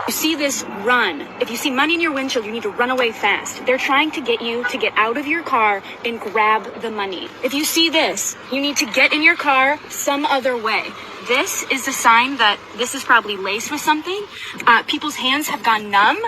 You see this, run. If you see money in your windshield, you need to run away fast. They're trying to get you to get out of your car and grab the money. If you see this, you need to get in your car some other way. This is a sign that this is probably laced with something. People's hands have gone numb.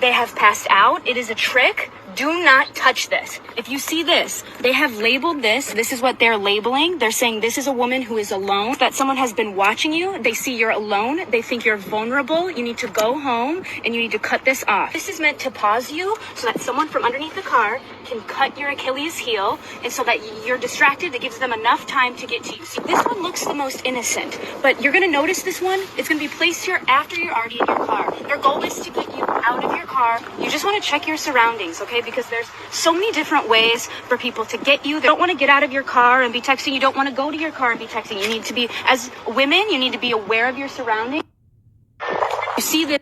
They have passed out. It is a trick. Do not touch this. If you see this, they have labeled this. This is what they're labeling. They're saying this is a woman who is alone, that someone has been watching you. They see you're alone. They think you're vulnerable. You need to go home and you need to cut this off. This is meant to pause you so that someone from underneath the car can cut your Achilles heel, and so that you're distracted. It gives them enough time to get to you. See, this one looks the most innocent, but you're gonna notice this one. It's gonna be placed here after you're already in your car. Their goal is to get you out of your car. You just wanna check your surroundings, okay? Because there's so many different ways for people to get you. They don't wanna get out of your car and be texting. You don't wanna go to your car and be texting. You need to be, as women, you need to be aware of your surroundings. You see this.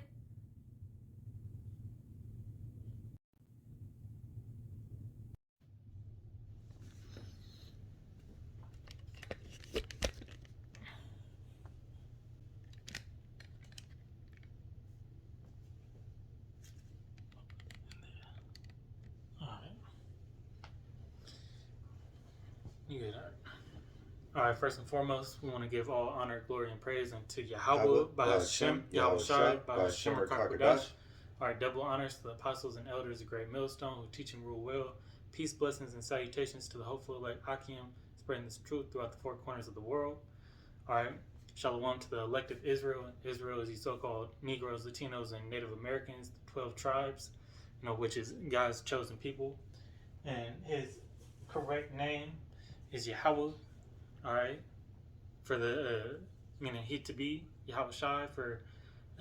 Yeah. All right, first and foremost, we want to give all honor, glory, and praise unto Yahweh, Bahashem, Yahweh Shai, Bahashem, Rakakadash. All right, double honors to the apostles and elders of Great Millstone who teach and rule well. Peace, blessings, and salutations to the hopeful elect Akim, spreading this truth throughout the four corners of the world. All right, shalom to the elect of Israel. Israel is the so-called Negroes, Latinos, and Native Americans, the 12 tribes, which is God's chosen people. And his correct name is Yahweh, all right, for the meaning he to be, Yahweh Shai for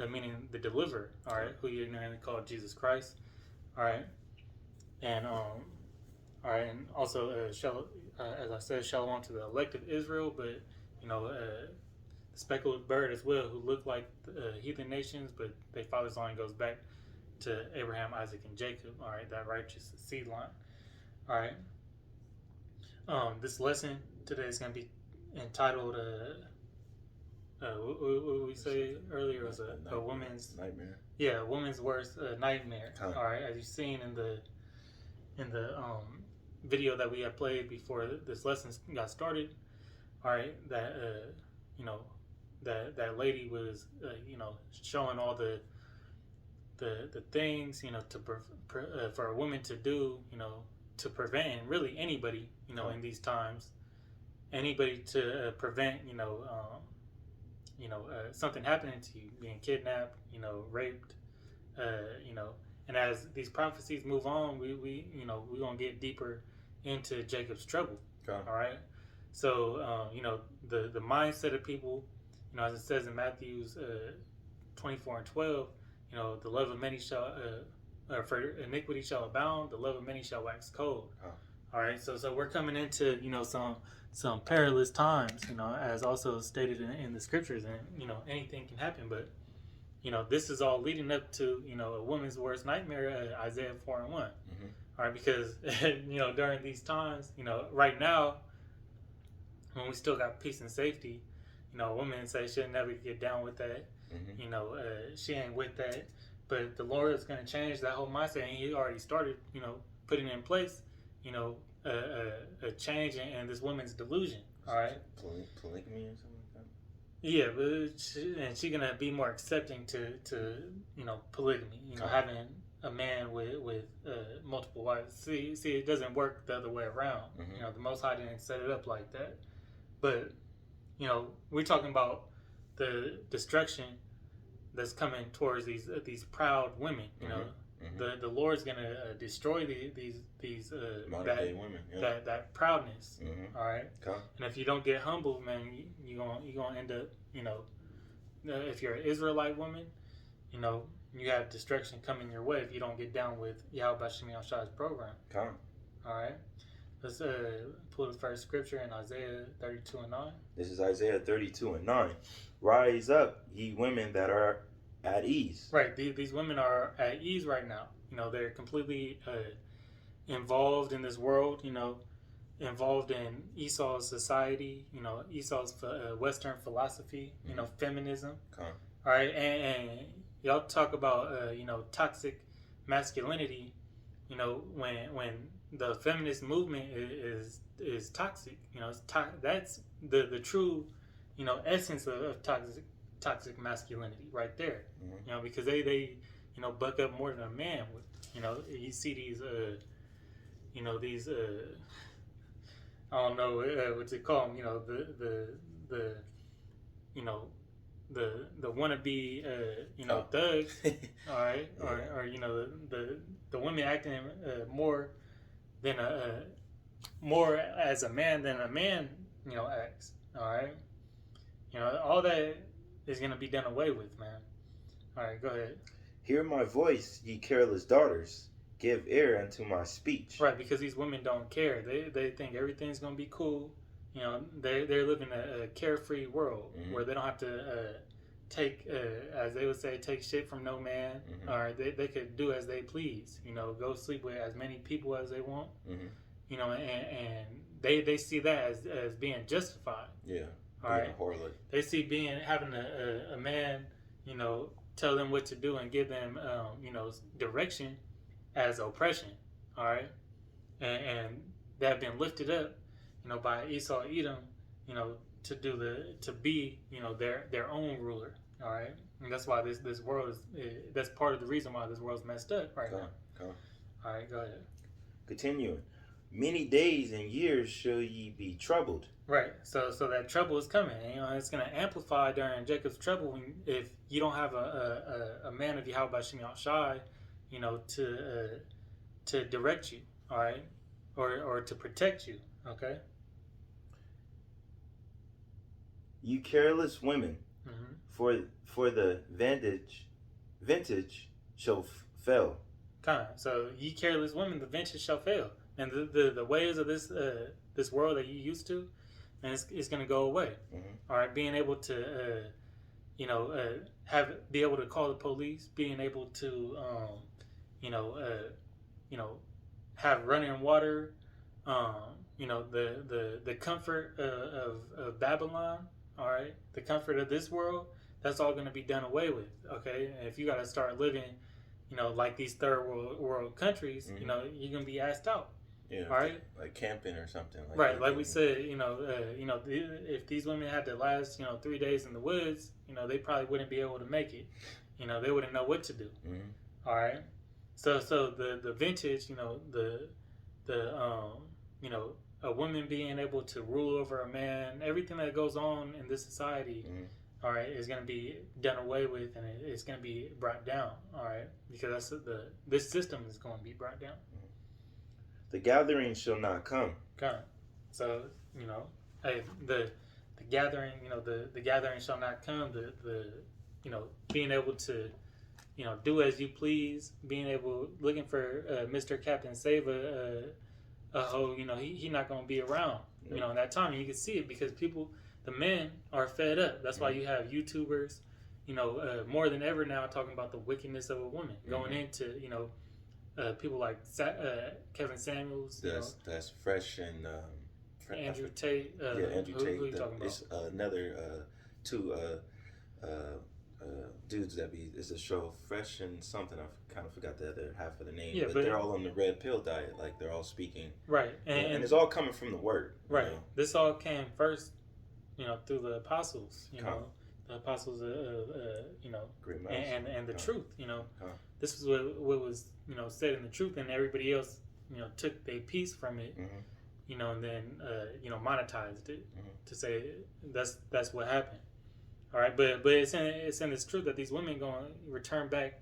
meaning the deliverer, all right, who you ignorantly call Jesus Christ, all right, and all right, and also as I said, shalom to the elect of Israel, but the speckled bird as well, who look like heathen nations, but their father's line goes back to Abraham, Isaac, and Jacob, all right, that righteous seed line, all right. This lesson today is going to be entitled, what we say earlier was a woman's nightmare. Yeah, a woman's worst nightmare. All right, as you've seen in the video that we had played before this lesson got started. All right, that that lady was showing all the things for a woman to do to prevent, and really anybody in these times, anybody to prevent something happening to you, being kidnapped, raped, and as these prophecies move on, we're gonna get deeper into Jacob's trouble. Okay. All right, so the mindset of people, as it says in Matthew's 24:12, the love of many shall for iniquity shall abound, the love of many shall wax cold. Oh. All right, so we're coming into some perilous times, as also stated in the scriptures, and anything can happen, but this is all leading up to a woman's worst nightmare, Isaiah 4:1. Mm-hmm. All right, because during these times, right now, when we still got peace and safety, a woman say she'll never get down with that. Mm-hmm. She ain't with that. But the Lord is going to change that whole mindset, and He already started, putting in place, a change in this woman's delusion. All right, polygamy or something like that. Yeah, but she's gonna be more accepting to polygamy. Having a man with multiple wives. See, it doesn't work the other way around. Mm-hmm. The Most High didn't set it up like that. But we're talking about the destruction that's coming towards these proud women. Mm-hmm. The Lord's gonna destroy these modern day women. Yeah. that proudness. Mm-hmm. All right. Okay. And if you don't get humble, man, you're gonna end up if you're an Israelite woman, you have destruction coming your way if you don't get down with Yahweh Shem Shai's program. Okay. All right. Let's pull the first scripture in Isaiah 32:9. This is Isaiah 32:9. Rise up, ye women that are at ease. Right. These women are at ease right now. They're completely involved in this world. Involved in Esau's society. Esau's Western philosophy. Feminism. Okay. All right. And y'all talk about toxic masculinity. When the feminist movement is toxic. That's the true essence of toxic masculinity right there. Because they buck up more than a man would. You see these these I don't know what you call them. The wannabe thugs. All right, yeah. Or the women acting more than more as a man than a man acts. All right, all that is gonna be done away with, man. All right, go ahead. Hear my voice, ye careless daughters. Give ear unto my speech. Right, because these women don't care. They think everything's gonna be cool. They're living a carefree world where they don't have to take, as they would say, take shit from no man. Or they could do as they please. Go sleep with as many people as they want. And they see that as being justified. Yeah. All right. They see having a man, tell them what to do and give them, direction as oppression. All right. And that have been lifted up, by Esau, Edom, to be, their own ruler. All right. And that's why this world that's part of the reason why this world's messed up right now. All right. Go ahead. Continuing. Many days and years shall ye be troubled. Right. So that trouble is coming. It's going to amplify during Jacob's trouble if you don't have a man of Yahweh Shem Shai, to direct you. All right. Or to protect you. Okay. You careless women, for the vintage shall fail. So ye careless women, the vintage shall fail. And the ways of this world that you used to, and it's going to go away. All right, being able to, be able to call the police, being able to, have running water, the comfort of Babylon. All right, the comfort of this world, that's all going to be done away with. Okay, and if you got to start living, like these third world countries, you're going to be asked out. Yeah, all right, like camping or something. Right, like we said, if these women had to last, 3 days in the woods, they probably wouldn't be able to make it. They wouldn't know what to do. All right, so the vintage, a woman being able to rule over a man, everything that goes on in this society, all right, is going to be done away with, and it's going to be brought down. All right, because this system is going to be brought down. The gathering shall not come. So hey, the gathering, the gathering shall not come. The being able to, do as you please, looking for Mr. Captain Save a hoe. He not gonna be around. In that time, and you can see it because the men are fed up. That's why you have YouTubers, more than ever now talking about the wickedness of a woman, going into people like Kevin Samuels. That's Fresh and Andrew Tate. Andrew Tate. Who you talking about? It's another two dudes that it's a show, Fresh and something. I kind of forgot the other half of the name. Yeah, but they're all on the red pill diet. Like they're all speaking. Right, and it's all coming from the word. Right. This all came first, through the apostles. The apostles, and the truth. This is what was said in the truth, and everybody else took their piece from it. And then monetized it to say that's what happened. All right, but it's in this truth that these women going to return back,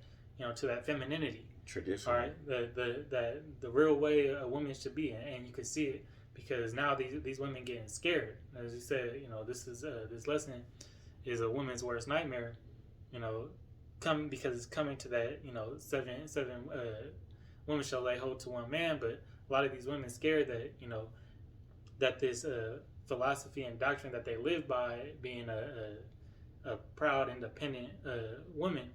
to that femininity. Tradition. All right, the real way a woman should be, and you can see it because now these women getting scared. As you said, this is this lesson is a woman's worst nightmare. Because it's coming to that, seven women shall lay hold to one man, but a lot of these women scared that that this philosophy and doctrine that they live by, being a proud, independent woman,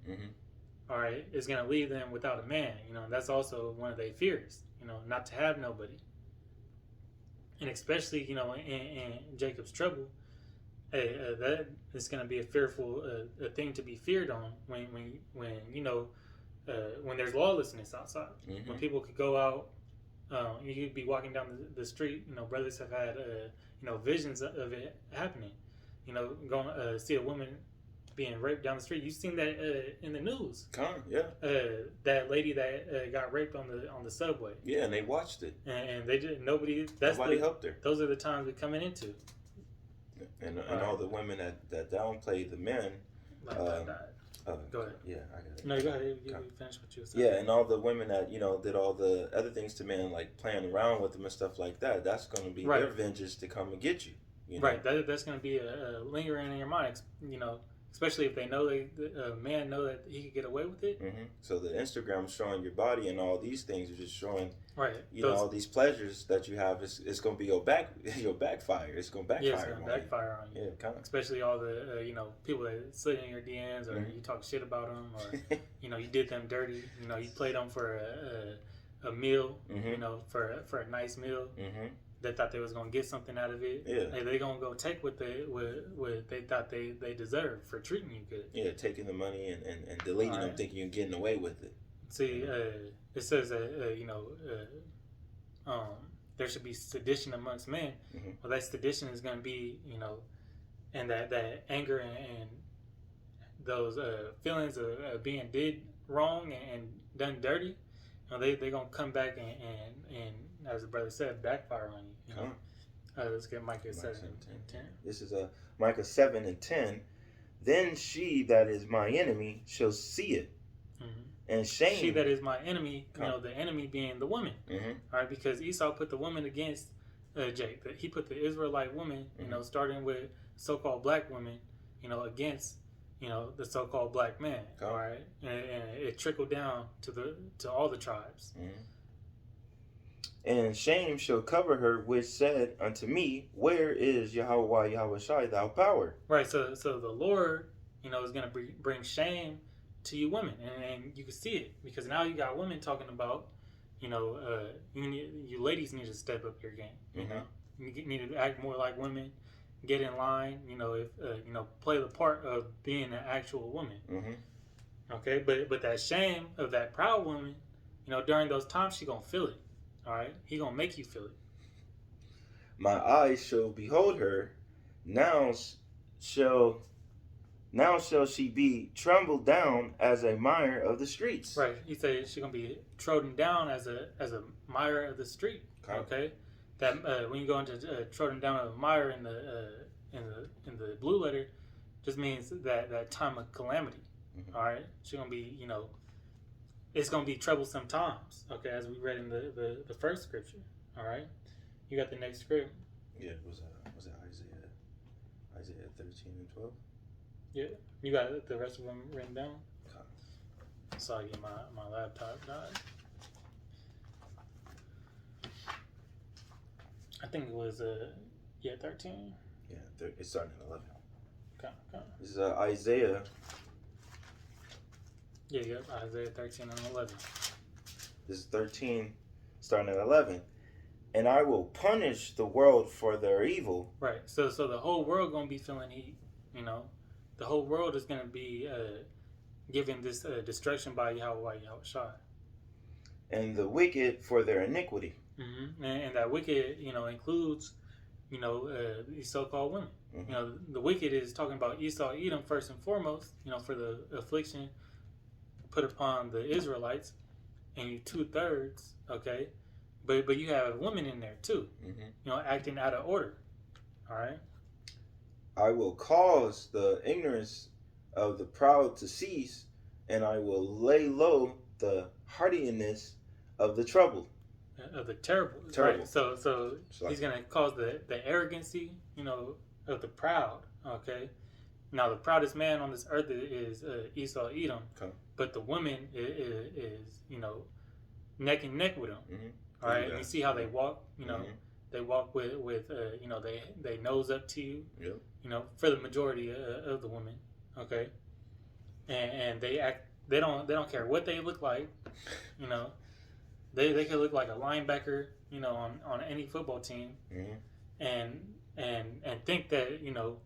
all right, is going to leave them without a man. And that's also one of their fears, not to have nobody. And especially, in Jacob's trouble, that is going to be a fearful a thing to be feared on when you know when there's lawlessness outside. Mm-hmm. When people could go out, you could be walking down the street. You know, brothers have had you know, visions of it happening. You know, going see a woman being raped down the street. You've seen that in the news. Yeah. That lady that got raped on the subway. Yeah, and they watched it. And they did nobody. Nobody helped her. Those are the times we're coming into. And all the women that downplay the men. Go ahead. Yeah, I got it. No, go ahead. You finish what you were saying. Yeah, and all the women that, you know, did all the other things to men, like playing around with them and stuff like that, that's going to be their vengeance to come and get you. You know? Right. That's going to be a lingering in your mind, you know, especially if they know a man know that he could get away with it. Mm-hmm. So the Instagram showing your body and all these things are just showing, you know, all these pleasures that you have. It's going to be your backfire. It's going to backfire. Yeah, it's going to backfire on you. Yeah, kind of. Especially all the you know, people that slid in your DMs, or you talk shit about them, or you know, you did them dirty. You know, you played them for a meal. You know, for a nice meal. They thought they was gonna get something out of it. Yeah, they gonna go take what they thought they deserved for treating you good. Yeah, taking the money and deleting them, thinking you're getting away with it. See, it says that you know, there should be sedition amongst men. Well, that sedition is gonna be, you know, and that anger and those feelings of being did wrong and done dirty. You know, they gonna come back and as the brother said, backfire on you. You know? Let's get Micah 7:10. This is Micah 7:10. Then she that is my enemy shall see it, and shame. She that is my enemy, you know, the enemy being the woman. All right, because Esau put the woman against Jacob. He put the Israelite woman, you know, starting with so-called black women, you know, against, you know, the so-called black man. All right, and it trickled down to all the tribes. And shame shall cover her, which said unto me, where is Yahweh Yahushai, thou power? Right, so the Lord, you know, is going to bring shame to you women. And you can see it, because now you got women talking about, you know, you ladies need to step up your game. You know, you need to act more like women, get in line, you know, if you know, play the part of being an actual woman. Okay, but that shame of that proud woman, you know, during those times, she going to feel it. All right, he gonna make you feel it. My eyes shall behold her. Now shall she be trembled down as a mire of the streets. Right. He said she's gonna be trodden down as a mire of the street. Okay. That when you go into trodden down of a mire in the blue letter, just means that time of calamity. All right. She's gonna be, you know, it's going to be troublesome times, okay, as we read in the first scripture, all right? You got the next script? Yeah, was it Isaiah 13 and 12? Yeah, you got the rest of them written down? Okay. Sorry, my laptop died. I think it was, 13? Yeah, it's starting at 11. Okay. This is Isaiah... Yeah, Isaiah 13 and 11. This is 13, starting at 11. And I will punish the world for their evil. Right. So the whole world going to be feeling heat. You know, the whole world is going to be given this destruction by Yahweh Yahushua. And the wicked for their iniquity. And that wicked, you know, includes, you know, these so-called women. You know, the wicked is talking about Esau, Edom first and foremost. You know, for the affliction put upon the Israelites, and you 2/3, okay, but you have women in there too, you know, acting out of order. All right. I will cause the ignorance of the proud to cease, and I will lay low the hardiness of the troubled. Of the terrible. Right? So he's gonna cause the arrogancy, you know, of the proud. Okay. Now the proudest man on this earth is Esau, Edom. Okay. But the woman is, you know, neck and neck with him. All right, and you see how they walk. You know, they walk with you know, they nose up to you. Yep. You know, for the majority of the women. Okay, and they act. They don't care what they look like. You know, they could look like a linebacker. You know, on any football team. And think that, you know,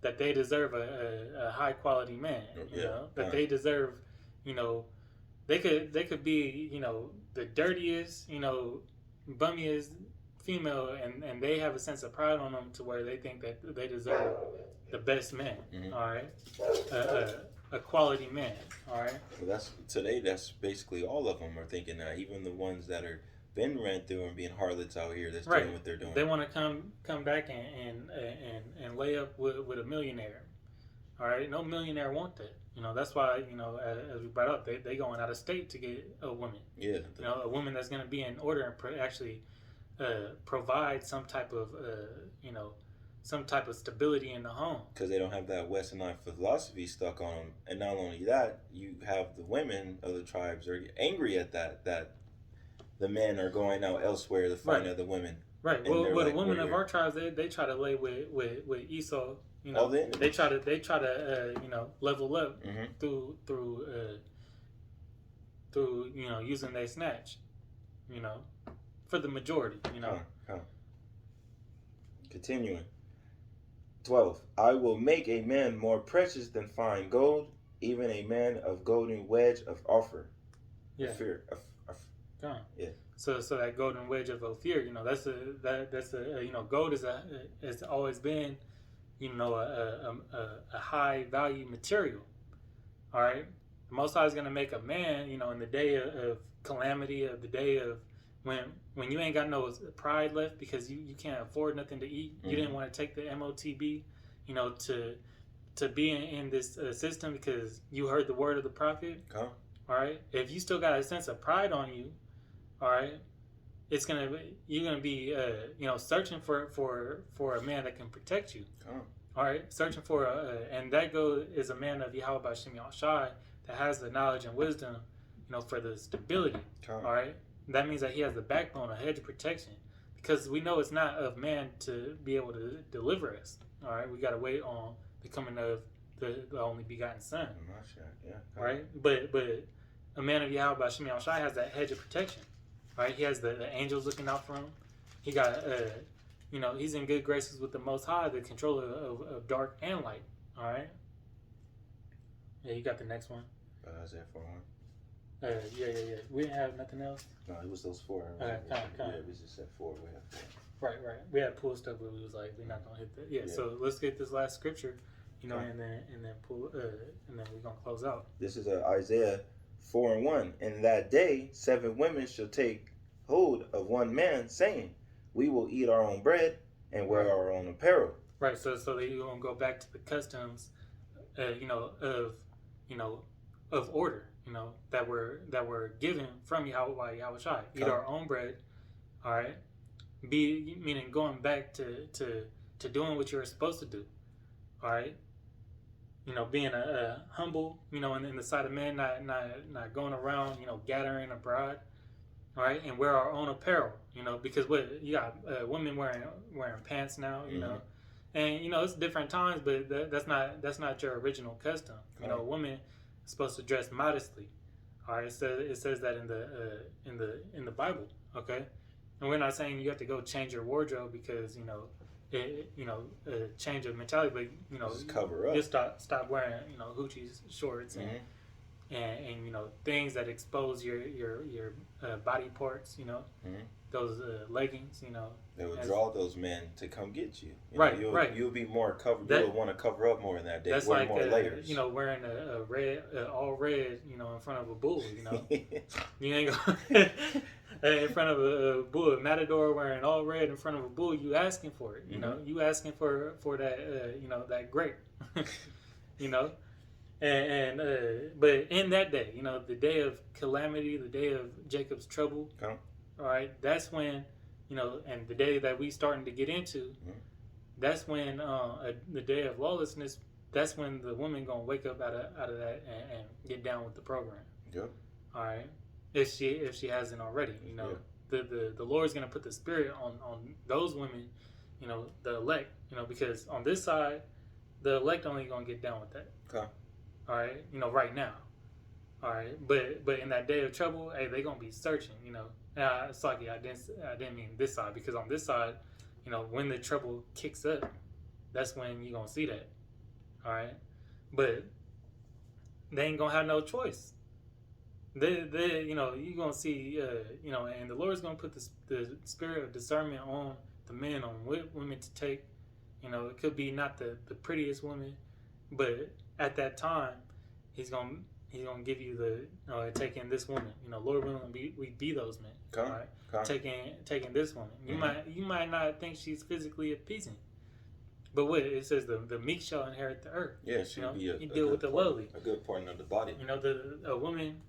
that they deserve a high quality man. You know, that they deserve, you know, they could be, you know, the dirtiest, you know, bummiest female, and they have a sense of pride on them to where they think that they deserve the best man. All right, a quality man. All right. Well, that's today. That's basically all of them are thinking that. Even the ones that are been ran through and being harlots out here, that's doing what they're doing. They want to come back and lay up with a millionaire. All right, no millionaire want that. You know, that's why, you know, as we brought up, they going out of state to get a woman. Yeah. You know, a woman that's going to be in order and actually provide some type of, you know, some type of stability in the home. Because they don't have that Westernized philosophy stuck on them. And not only that, you have the women of the tribes are angry at that the men are going out elsewhere to find other women. Right. Well, the women of our tribes, they try to lay with Esau. You know, they try to you know, level up through you know, using their snatch. You know, for the majority. You know. Continuing. 12. I will make a man more precious than fine gold, even a man of golden wedge of Ophir. Yeah. Yeah. So that golden wedge of Ophir, you know, that's a you know, gold has always been, you know, a high value material. All right. The Most High is going to make a man, you know, in the day of calamity, of the day of when you ain't got no pride left because you can't afford nothing to eat. You didn't want to take the MOTB, you know, to be in this system because you heard the word of the prophet. All right. If you still got a sense of pride on you, all right, you're gonna be you know, searching for a man that can protect you. All right, searching for and that is a man of Yahweh B'Shem Yahushai that has the knowledge and wisdom, you know, for the stability. All right, that means that he has the backbone, a hedge of protection, because we know it's not of man to be able to deliver us. All right, we got to wait on the coming of the only begotten Son. All right, but a man of Yahweh B'Shem Yahushai has that hedge of protection. Right, he has the angels looking out for him. He got, you know, he's in good graces with the Most High, the controller of dark and light. All right. Yeah, you got the next one. Isaiah 4:1. Yeah. We didn't have nothing else. No, it was those four. Okay, Yeah, we just said 4. We had 4. Right. We had pull stuff, but we was like, we're not gonna hit that. Yeah. So let's get this last scripture, you know, and then pull, and then we're gonna close out. This is Isaiah 4:1. In that day, 7 women shall take hold of one man, saying, we will eat our own bread and wear our own apparel. Right. So they gonna go back to the customs, you know, of order, you know, that were given from Yahweh Yahushai. Eat our own bread. All right. Meaning going back to doing what you're supposed to do. All right. You know, being a humble, you know, in the sight of men, not going around, you know, gathering abroad, all right, and wear our own apparel, you know, because you got women wearing pants now, you know, and you know it's different times, but that's not your original custom. You know, a woman is supposed to dress modestly, all right. It says that in the Bible, okay, and we're not saying you have to go change your wardrobe because you know. Change of mentality, but you know, just cover up. Just stop wearing, you know, hoochie shorts and you know, things that expose your body parts. You know, those leggings. You know, they would draw those men to come get you. Right. You'll be more covered. You'll want to cover up more in that day. That's wear like more layers. You know, wearing a red, all red. You know, in front of a bull. You know, you ain't going. In front of a bull, a matador wearing all red in front of a bull, you asking for it. You know, you asking for that. You know, that grape. You know, and but in that day, you know, the day of calamity, the day of Jacob's trouble. All right, that's when, you know, and the day that we starting to get into, that's when the day of lawlessness. That's when the woman gonna wake up out of that and get down with the program. Yep. All right. If she hasn't already, you know, the Lord's gonna put the spirit on those women, you know, the elect, you know, because on this side, the elect only gonna get down with that. Okay. All right, you know, right now. All right, but in that day of trouble, hey, they gonna be searching, you know. Sorry, I didn't mean this side, because on this side, you know, when the trouble kicks up, that's when you gonna see that. All right, but they ain't gonna have no choice. They you know, you're gonna see, you know, and the Lord's gonna put the spirit of discernment on the men on what women to take. You know, it could be not the prettiest woman, but at that time, he's gonna give you the taking this woman. You know, Lord willing, we be those men. Come, right? come. Taking this woman. You might not think she's physically appeasing, but what it says, the meek shall inherit the earth. Yeah, she'll you know? be You deal with the lowly. A good portion of the body. You know, a woman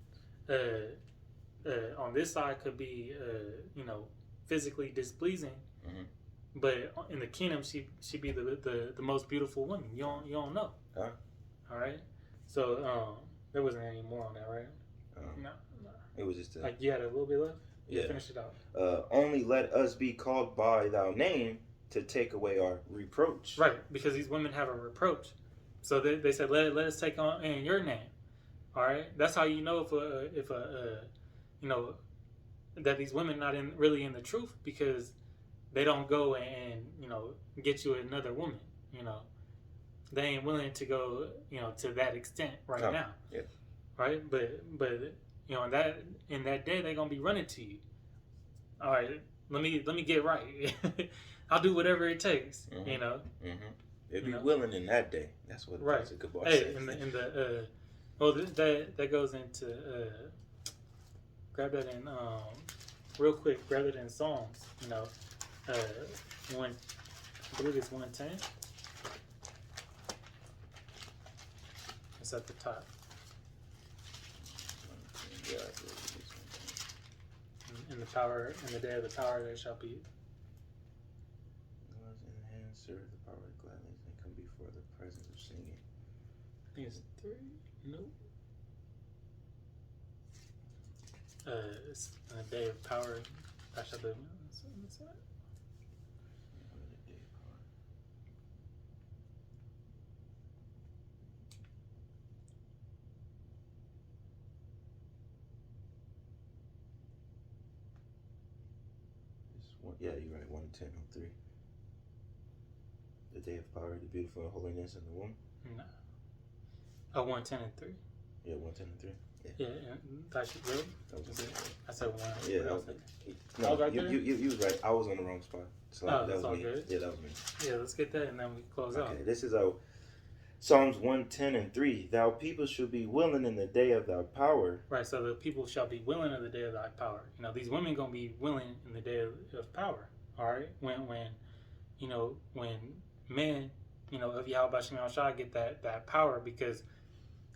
on this side could be you know, physically displeasing. But in the kingdom, she be the most beautiful woman. You don't know. Huh? All right. So there wasn't any more on that, right? No. It was just like you had a little bit left. Yeah. Finish it out. Only let us be called by thy name to take away our reproach. Right, because these women have a reproach. So they said, let us take on in your name. All right. That's how you know if you know, that these women not really in the truth, because they don't go and, you know, get you another woman. You know, they ain't willing to go, you know, to that extent right now. Yeah. Right. But you know, in that day they're gonna be running to you. All right. Let me get right. I'll do whatever it takes. You know. They'll be willing in that day. That's what Pastor Gabar says. Hey, well, that goes into grab that in real quick. Grab it in Psalms. You know. I believe it's 110. It's at the top. In the day of the power, there shall be. Serve the power of gladness and come before the presence of singing. I think it's 3. Nope. It's a day of power. I shall be. Yeah, you're right. 110:03. The day of power, the beautiful and holiness in the womb. No. Oh, 110:03. Yeah, 110:03. Yeah, that's really. I said 1. Yeah, I was right there. You was right. I was on the wrong spot. So that was all me. good. Yeah, that was me. Yeah, let's get that and then we close out. Okay, this is our Psalms 110:3. Thou people should be willing in the day of thy power. Right, so the people shall be willing in the day of thy power. You know, these women gonna be willing in the day of power. All right, when you know, when men, you know, of Yahweh Shem Shai get that power, because,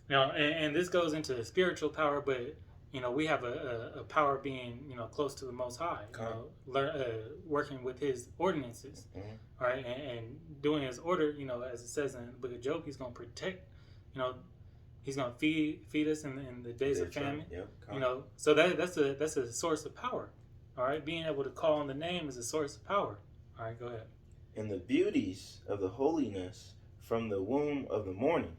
you know, and this goes into spiritual power, but, you know, we have a power being, you know, close to the Most High, you know, working with His ordinances, all right, and doing His order, you know, as it says in the book of Job, He's going to protect, you know, He's going to feed us in the days of famine, you know, so that's a source of power, all right, being able to call on the name is a source of power, all right, go ahead. And the beauties of the holiness from the womb of the morning,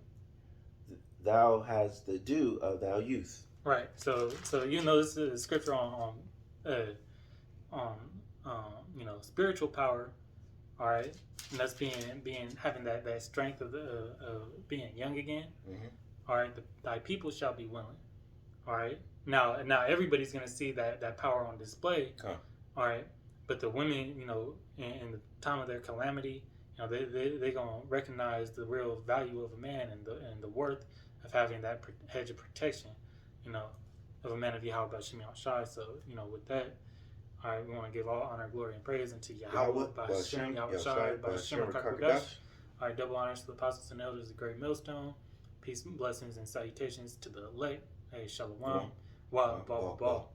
thou hast the dew of thy youth. Right. So you know, this is a scripture on you know, spiritual power. All right, and that's having that strength of being young again. All right, thy people shall be willing. All right. Now everybody's gonna see that power on display. All right. But the women, you know, in the time of their calamity, you know, they gonna recognize the real value of a man and the worth of having that hedge of protection, you know, of a man of Yahweh Shem Shai. So, you know, with that, all right, we want to give all honor, glory, and praise unto Yahweh by Shem Yahweh Shai by Shem Karkadash. All right, double honors to the apostles and elders, the great millstone. Peace, blessings, and salutations to the elect. Hey, shalom. Wow, ball.